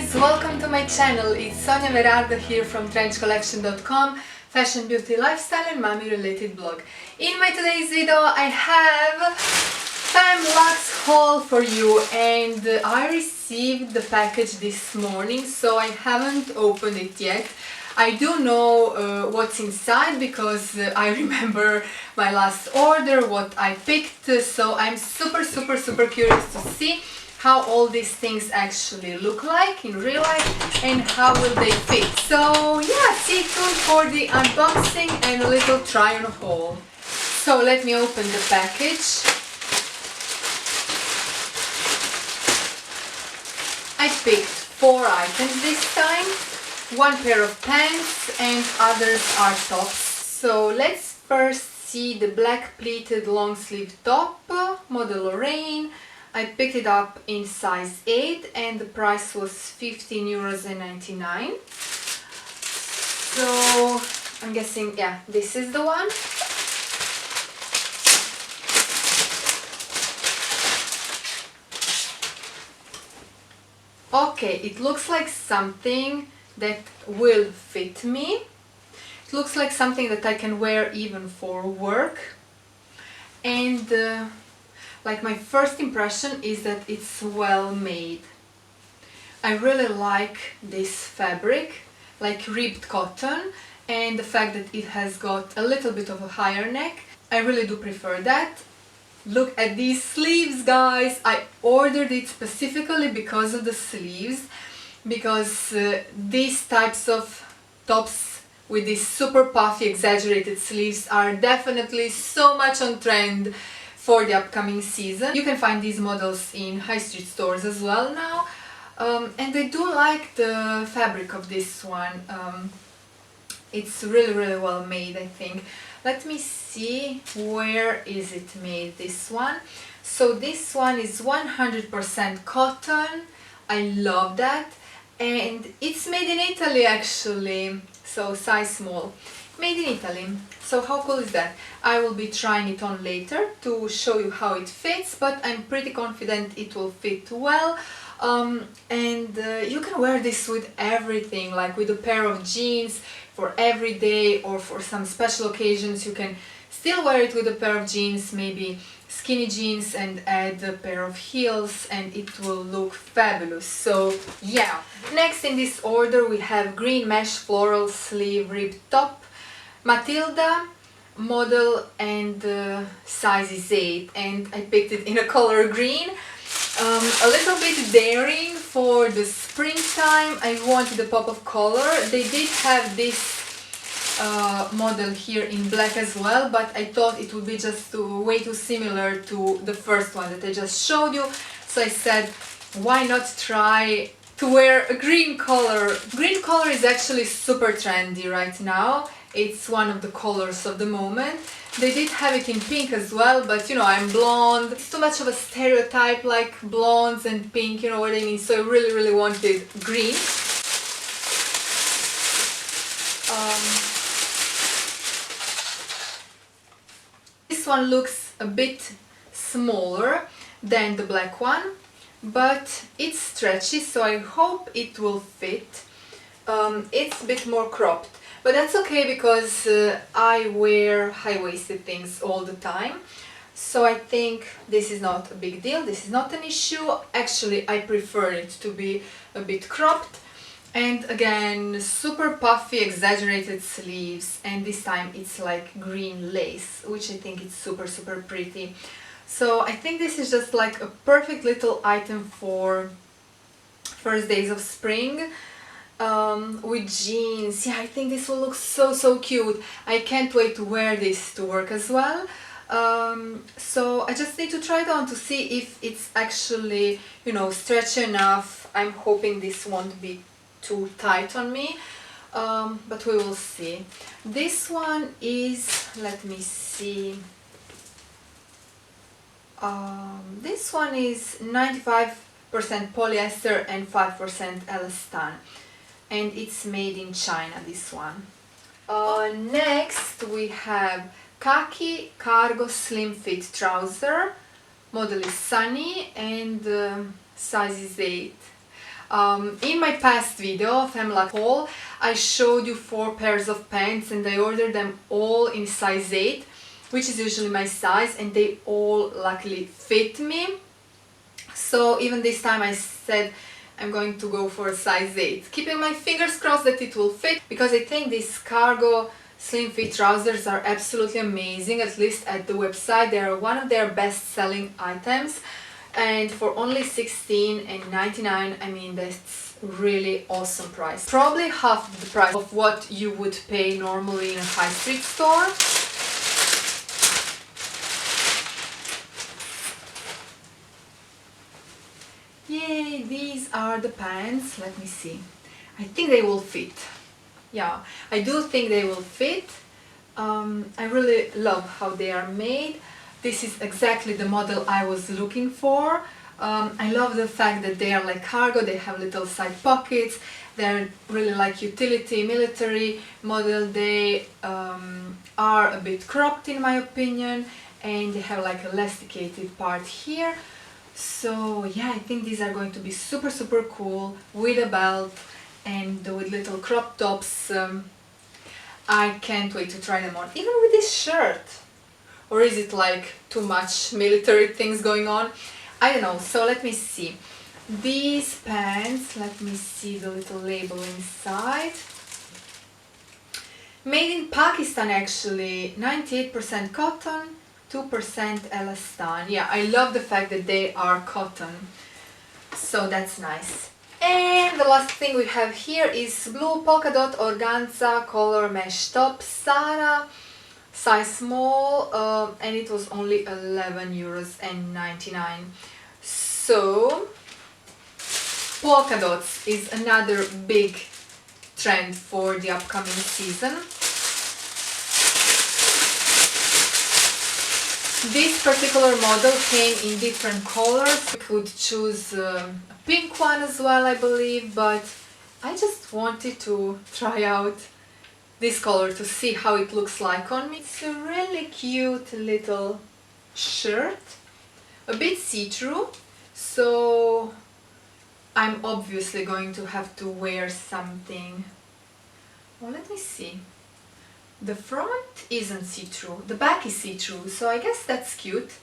guys, welcome to my channel. It's SoniaVerardo here from trenchcollection.com, fashion, beauty, lifestyle and mommy related blog. In my today's video I have Femme Luxe haul for you, and I received the package this morning, so I haven't opened it yet. I do know what's inside because I remember my last order, what I picked, so I'm super curious to see how all these things actually look like in real life and how will they fit. So yeah, stay tuned for the unboxing and a little try on haul. So let me open the package. I picked 4 items this time, 1 pair of pants and others are tops. So let's first see the black pleated long sleeve top, model Lorraine. I picked it up in size 8 and the price was €15.99. So I'm guessing, yeah, this is the one. Okay, it looks like something that will fit me. It looks like something that I can wear even for work. And like my first impression is that it's well made. I really like this fabric, like ribbed cotton, and the fact that it has got a little bit of a higher neck. I really do prefer that. Look at these sleeves, guys! I ordered it specifically because of the sleeves, because these types of tops with these super puffy exaggerated sleeves are definitely so much on trend for the upcoming season. You can find these models in high street stores as well now, and I do like the fabric of this one. It's really well made, I think. Let me see, where is it made, this one? So this one is 100% cotton. I love that, and it's made in Italy actually, so size small. Made in Italy. So how cool is that? I will be trying it on later to show you how it fits, but I'm pretty confident it will fit well. And you can wear this with everything, like with a pair of jeans for every day or for some special occasions. You can still wear it with a pair of jeans, maybe skinny jeans, and add a pair of heels and it will look fabulous. So yeah, next in this order we have green mesh floral sleeve ribbed top, Matilda, model, and size is 8, and I picked it in a color green. A little bit daring for the springtime. I wanted a pop of color. They did have this model here in black as well, but I thought it would be just way too similar to the first one that I just showed you. So I said, why not try to wear a green color? Green color is actually super trendy right now. It's one of the colors of the moment. They did have it in pink as well, but you know, I'm blonde. It's too much of a stereotype, like blondes and pink, you know what I mean? So I really wanted green. This one looks a bit smaller than the black one, but it's stretchy, so I hope it will fit. It's a bit more cropped. But that's okay because I wear high-waisted things all the time, so I think this is not a big deal, this is not an issue. Actually, I prefer it to be a bit cropped, and again, super puffy exaggerated sleeves, and this time it's like green lace, which I think is super pretty. So I think this is just like a perfect little item for first days of spring. With jeans. Yeah, I think this will look so cute. I can't wait to wear this to work as well. So I just need to try it on to see if it's actually, you know, stretchy enough. I'm hoping this won't be too tight on me, but we will see. This one is, let me see, this one is 95% polyester and 5% elastan. And it's made in China, this one. Next we have Khaki cargo slim fit trouser, model is Sunny, and size is 8. In my past video, Femme Luxe haul, I showed you 4 pairs of pants and I ordered them all in size 8, which is usually my size, and they all luckily fit me. So even this time I said I'm going to go for a size 8, keeping my fingers crossed that it will fit, because I think these cargo slim fit trousers are absolutely amazing. At least at the website they are one of their best selling items, and for only $16.99, I mean, that's really awesome price. Probably half the price of what you would pay normally in a high street store. Yay, these are the pants. Let me see. I think they will fit. Yeah, I do think they will fit. I really love how they are made. This is exactly the model I was looking for. I love the fact that they are like cargo, they have little side pockets, they're really like utility, military model. They are a bit cropped in my opinion, and they have like elasticated part here. So yeah, I think these are going to be super cool with a belt and with little crop tops. I can't wait to try them on, even with this shirt. Or is it like too much military things going on? I don't know. So let me see. These pants, let me see the little label inside. Made in Pakistan actually, 98% cotton, 2% elastan. Yeah, I love the fact that they are cotton, so that's nice. And the last thing we have here is blue polka dot organza color mesh top, Sara, size small, and it was only €11.99. So polka dots is another big trend for the upcoming season. This particular model came in different colors. You could choose a pink one as well, I believe, but I just wanted to try out this color to see how it looks like on me. It's a really cute little shirt, a bit see-through, so I'm obviously going to have to wear something. Well, let me see. The front isn't see-through, the back is see-through, so I guess that's cute.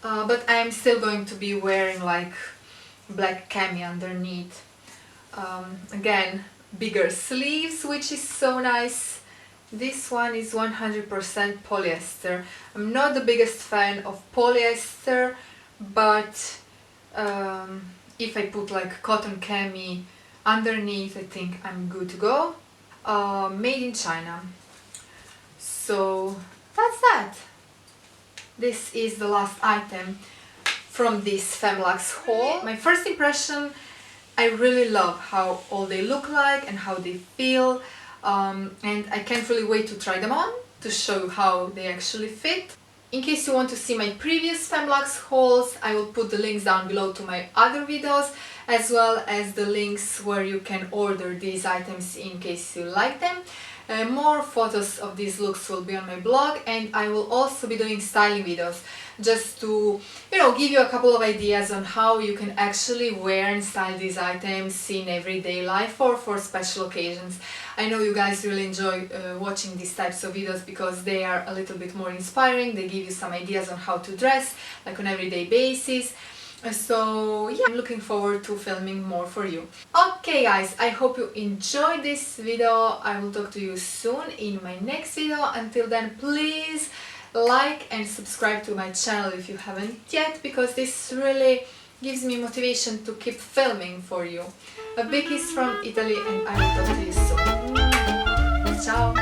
But I'm still going to be wearing like black cami underneath. Again, bigger sleeves, which is so nice. This one is 100% polyester. I'm not the biggest fan of polyester, but if I put like cotton cami underneath, I think I'm good to go. Made in China. So that's that. This is the last item from this Femme Luxe haul. My first impression, I really love how all they look like and how they feel, and I can't really wait to try them on to show you how they actually fit. In case you want to see my previous Femme Luxe hauls, I will put the links down below to my other videos, as well as the links where you can order these items in case you like them. More photos of these looks will be on my blog, and I will also be doing styling videos just to, give you a couple of ideas on how you can actually wear and style these items in everyday life or for special occasions. I know you guys really enjoy watching these types of videos because they are a little bit more inspiring. They give you some ideas on how to dress, like on everyday basis. So yeah, I'm looking forward to filming more for you. Okay guys, I hope you enjoyed this video. I will talk to you soon in my next video. Until then, please like and subscribe to my channel if you haven't yet, because this really gives me motivation to keep filming for you. A big kiss from Italy, and I will talk to you soon. Ciao!